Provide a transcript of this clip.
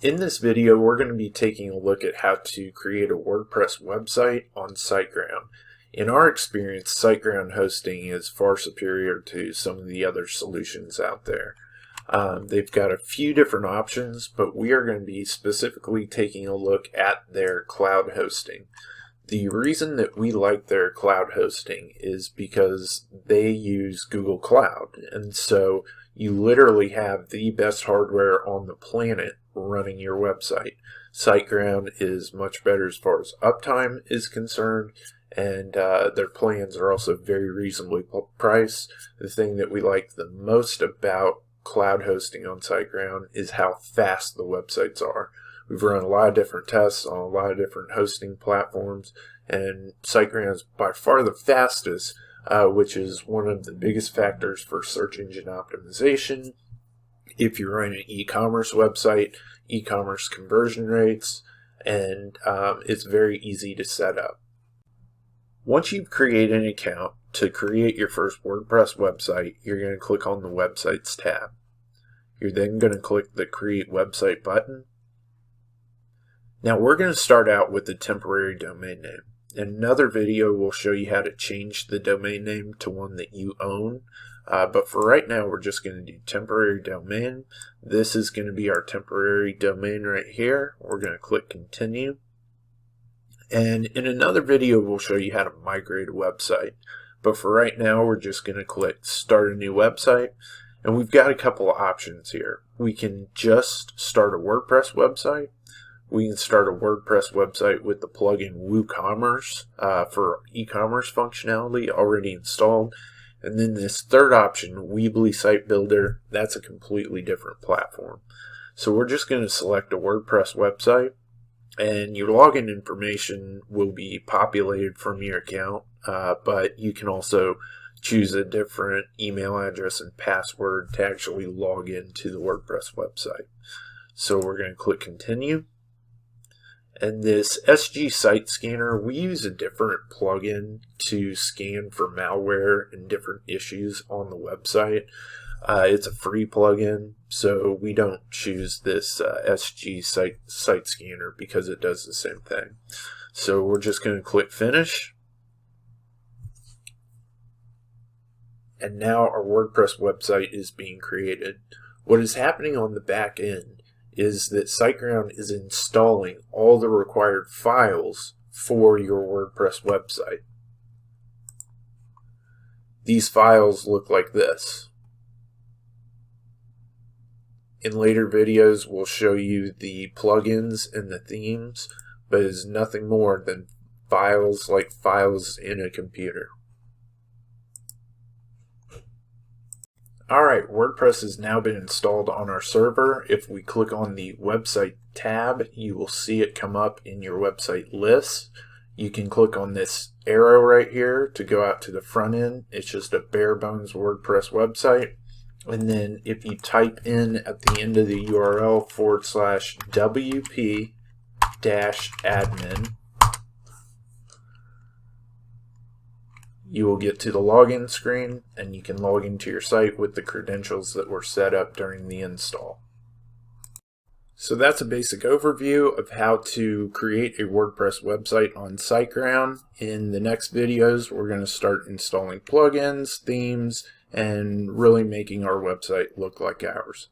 In this video, we're going to be taking a look at how to create a WordPress website on SiteGround. In our experience, SiteGround hosting is far superior to some of the other solutions out there. They've got a few different options, but we are going to be specifically taking a look at their cloud hosting. The reason that we like their cloud hosting is because they use Google Cloud, and so you literally have the best hardware on the planet running your website. SiteGround is much better as far as uptime is concerned, and their plans are also very reasonably priced. The thing that we like the most about cloud hosting on SiteGround is how fast the websites are. We've run a lot of different tests on a lot of different hosting platforms, and SiteGround is by far the fastest, which is one of the biggest factors for search engine optimization. If you're running an e-commerce website, e-commerce conversion rates, and it's very easy to set up. Once you've created an account, to create your first WordPress website, you're going to click on the Websites tab. You're then going to click the Create Website button. Now we're going to start out with the temporary domain name. In another video, we'll show you how to change the domain name to one that you own. But for right now, we're just going to do temporary domain. This is going to be our temporary domain right here. We're going to click continue. And in another video, we'll show you how to migrate a website. But for right now, we're just going to click start a new website. And we've got a couple of options here. We can just start a WordPress website. We can start a WordPress website with the plugin WooCommerce for e-commerce functionality already installed. And then this third option, Weebly Site Builder, that's a completely different platform. So we're just going to select a WordPress website, and your login information will be populated from your account, but you can also choose a different email address and password to actually log into the WordPress website. So we're going to click continue. And this SG Site Scanner, we use a different plugin to scan for malware and different issues on the website. It's a free plugin, so we don't choose this SG Site Scanner because it does the same thing. So we're just going to click Finish. And now our WordPress website is being created. What is happening on the back end is that SiteGround is installing all the required files for your WordPress website. These files look like this. In later videos, we'll show you the plugins and the themes, but it's nothing more than files like files in a computer. Alright, WordPress has now been installed on our server. If we click on the website tab, you will see it come up in your website list. You can click on this arrow right here to go out to the front end. It's just a bare bones WordPress website. And then if you type in at the end of the URL /wp-admin, you will get to the login screen, and you can log into your site with the credentials that were set up during the install. So that's a basic overview of how to create a WordPress website on SiteGround. In the next videos, we're going to start installing plugins, themes, and really making our website look like ours.